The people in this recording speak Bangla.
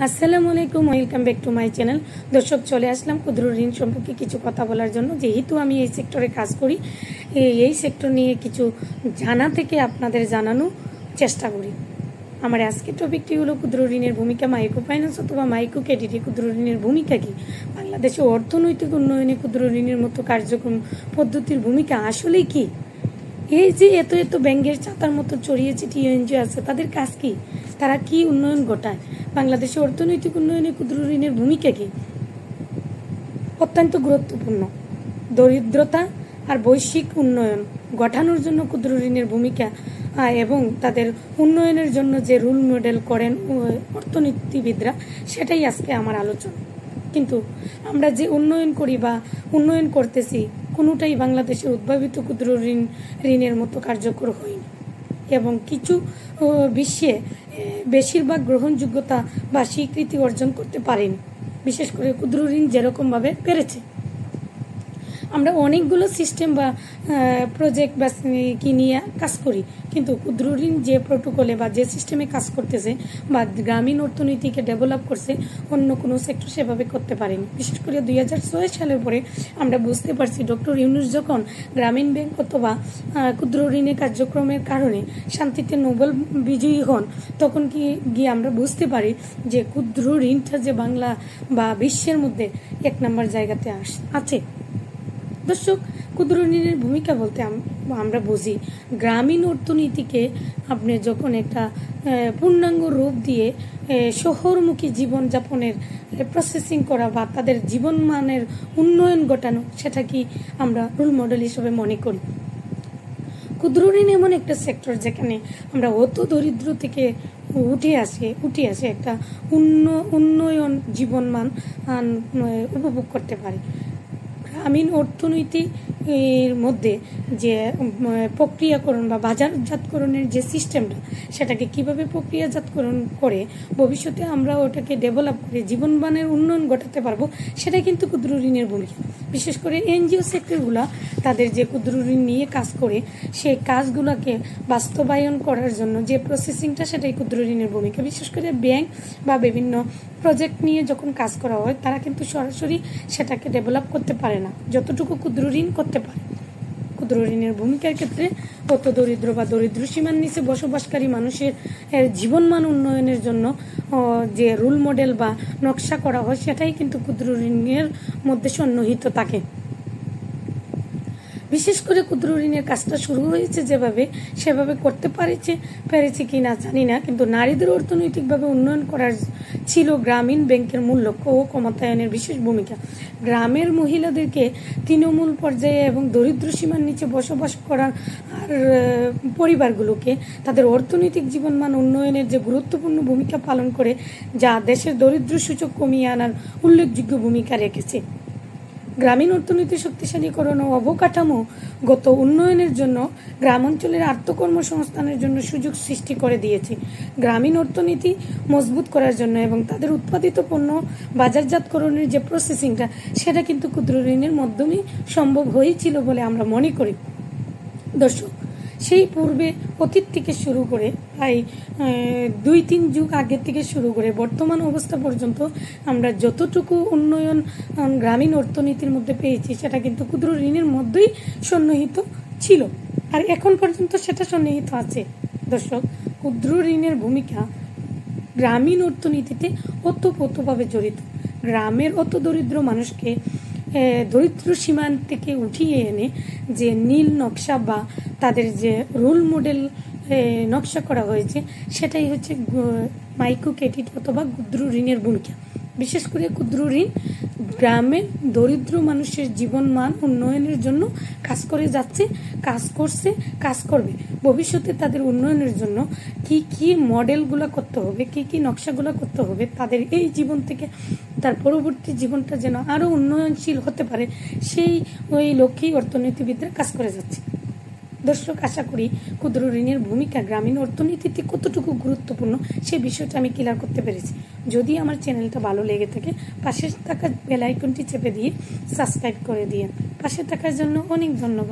আসসালামু আলাইকুম, welcome back to my channel. দর্শক, চলে আসলাম ক্ষুদ্র ঋণ সম্পর্কে কিছু কথা বলার জন্য। যেহেতু আমি এই সেক্টরে কাজ করি, এই সেক্টর নিয়ে কিছু জানা থেকে আপনাদের জানানো চেষ্টা করি। আমার আজকের টপিকটি হলো ক্ষুদ্র ঋণের ভূমিকা, মাইক্রো ফাইন্যান্স অথবা মাইক্রো ক্রেডিটে ক্ষুদ্র ঋণের ভূমিকা কী, বাংলাদেশে অর্থনৈতিক উন্নয়নে ক্ষুদ্র ঋণের মতো কার্যক্রম পদ্ধতির ভূমিকা আসলেই কী। এই যে এত এত ব্যাংকের ছাতার মতো ছড়িয়ে ছিটিয়ে এনজিও আছে, তাদের কাজ কি, তারা কি উন্নয়ন ঘটায়, বাংলাদেশে অর্থনৈতিক উন্নয়নে ক্ষুদ্র ঋণের ভূমিকা কি? অত্যন্ত গুরুত্বপূর্ণ। দরিদ্রতা আর বৈশ্বিক উন্নয়ন ঘটানোর জন্য ক্ষুদ্র ঋণের ভূমিকা এবং তাদের উন্নয়নের জন্য যে রুল মডেল করেন অর্থনীতিবিদরা, সেটাই আজকে আমার আলোচনা। কিন্তু আমরা যে উন্নয়ন করি বা উন্নয়ন করতেছি, কোনোটাই বাংলাদেশের উদ্ভাবিত ক্ষুদ্র ঋণের মতো কার্যকর হয়নি এবং কিছু বিশ্বে বেশিরভাগ গ্রহণযোগ্যতা বা স্বীকৃতি অর্জন করতে পারেনি, বিশেষ করে ক্ষুদ্র ঋণ যেরকমভাবে পেরেছে। আমরা অনেকগুলো সিস্টেম বা প্রজেক্ট বা কি নিয়ে কাজ করি, কিন্তু ক্ষুদ্র ঋণ যে প্রোটোকলে বা যে সিস্টেমে কাজ করতেছে বা গ্রামীণ অর্থনীতিকে ডেভেলপ করছে, অন্য কোনো সেক্টর সেভাবে করতে পারেনি। বিশেষ করে 2006 সালের পরে আমরা বুঝতে পারছি, ডক্টর ইউনূস যখন গ্রামীণ ব্যাংক অথবা ক্ষুদ্র ঋণের কার্যক্রমের কারণে শান্তিতে নোবেল বিজয়ী হন, তখন গিয়ে আমরা বুঝতে পারি যে ক্ষুদ্র ঋণটা যে বাংলা বা বিশ্বের মধ্যে 1 নম্বর জায়গাতে আছে। দর্শক, ক্ষুদ্র ঋণের ভূমিকা বলতে আমরা বুঝি গ্রামীণ অর্থনীতিকে আপনি যখন একটা পূর্ণাঙ্গ রূপ দিয়ে শহরমুখী জীবনযাপনের প্রসেসিং করা বা তাদের জীবনমানের উন্নয়ন ঘটানো, সেটা কি আমরা রোল মডেল হিসেবে মনে করি। ক্ষুদ্র ঋণ এমন একটা সেক্টর যেখানে আমরা অত দরিদ্র থেকে উঠে আসে একটা উন্নয়ন জীবনমান উপভোগ করতে পারি। গ্রামীণ অর্থনীতির মধ্যে যে প্রক্রিয়াকরণ বা বাজারজাতকরণের যে সিস্টেমটা, সেটাকে কিভাবে প্রক্রিয়াজাতকরণ করে ভবিষ্যতে আমরা ওটাকে ডেভেলপ করে জীবনমানের উন্নয়ন ঘটাতে পারবো, সেটা কিন্তু ক্ষুদ্র ঋণের ভূমিকা। বিশেষ করে এনজিও সেক্টরগুলো তাদের যে ক্ষুদ্র ঋণ নিয়ে কাজ করে, সেই কাজগুলোকে বাস্তবায়ন করার জন্য যে প্রসেসিংটা, সেটাই ক্ষুদ্র ঋণের ভূমিকা। বিশেষ করে ব্যাংক বা বিভিন্ন প্রজেক্ট নিয়ে যখন কাজ করা হয়, তারা কিন্তু সরাসরি সেটাকে ডেভেলপ করতে পারে না যতটুকু ক্ষুদ্র ঋণ করতে পারে। ক্ষুদ্র ঋণের ভূমিকার ক্ষেত্রে অত দরিদ্র বা দরিদ্র সীমার নিচে বসবাসকারী মানুষের জীবনমান উন্নয়নের জন্য যে রুল মডেল বা নকশা করা হয়, সেটাই কিন্তু ক্ষুদ্র ঋণের মধ্যে সন্নিহিত থাকে। বিশেষ করে ক্ষুদ্র ঋণের কাজটা শুরু হয়েছে সেভাবে করতে পেরেছে কি না জানি না, কিন্তু নারীদের অর্থনৈতিকভাবে উন্নয়ন করার ছিল গ্রামীণ ব্যাংকের মূল লক্ষ্য ও ক্ষমতায়নের বিশেষ ভূমিকা। গ্রামের মহিলাদেরকে তৃণমূল পর্যায়ে এবং দরিদ্র সীমার নিচে বসবাস করার পরিবারগুলোকে তাদের অর্থনৈতিক জীবনমান উন্নয়নের যে গুরুত্বপূর্ণ ভূমিকা পালন করে, যা দেশের দরিদ্র সূচক কমিয়ে আনার উল্লেখযোগ্য ভূমিকা রেখেছে। গ্রামীণ অর্থনীতি শক্তিশালীকরণ ও অবকাঠামোগত উন্নয়নের জন্য গ্রাম অঞ্চলের আত্মকর্মসংস্থানের জন্য সুযোগ সৃষ্টি করে দিয়েছে। গ্রামীণ অর্থনীতি মজবুত করার জন্য এবং তাদের উৎপাদিত পণ্য বাজারজাতকরণের যে প্রসেসিংটা, সেটা কিন্তু ক্ষুদ্র ঋণের মাধ্যমেই সম্ভব হয়েছিল বলে আমরা মনে করি। দর্শক, সেই পূর্বে অতীত থেকে শুরু করে প্রায় 2-3 যুগ আগের থেকে শুরু করে বর্তমান অবস্থা পর্যন্ত আমরা যতটুকু উন্নয়ন গ্রামীণ অর্থনীতির মধ্যে পেয়েছি, সেটা কিন্তু ক্ষুদ্র ঋণের মধ্যেই সন্নিহিত ছিল আর এখন পর্যন্ত সেটা সন্নিহিত আছে। দর্শক, ক্ষুদ্র ঋণের ভূমিকা গ্রামীণ অর্থনীতিতে ওতপ্রোতভাবে জড়িত। গ্রামের অত দরিদ্র মানুষকে দরিদ্র সীমান্ত থেকে উঠিয়ে এনে যে নীল নকশা বা তাদের যে রোল মডেল নকশা করা হয়েছে, সেটাই হচ্ছে মাইক্রো ক্রেডিট অথবা ক্ষুদ্র ঋণের ভূমিকা। বিশেষ করে ক্ষুদ্র ঋণ গ্রামের দরিদ্র মানুষের জীবনমান উন্নয়নের জন্য কাজ করে যাচ্ছে, কাজ করছে, কাজ করবে। ভবিষ্যতে তাদের উন্নয়নের জন্য কি কি মডেলগুলো করতে হবে, কি কি নকশাগুলো করতে হবে, তাদের এই জীবন থেকে তার পরবর্তী জীবনটা যেন আরও উন্নয়নশীল হতে পারে, ওই লক্ষ্যেই অর্থনীতিবিদরা কাজ করে যাচ্ছে। দর্শক, আশা করি ক্ষুদ্র ঋণের ভূমিকা গ্রামীণ অর্থনীতিতে কতটুকু গুরুত্বপূর্ণ সেই বিষয়টা আমি ক্লিয়ার করতে পেরেছি। যদি আমার চ্যানেলটা ভালো লেগে থাকে, পাশে থাকা বেল আইকনটি চেপে দিয়ে সাবস্ক্রাইব করে দিয়ে পাশে থাকার জন্য অনেক ধন্যবাদ।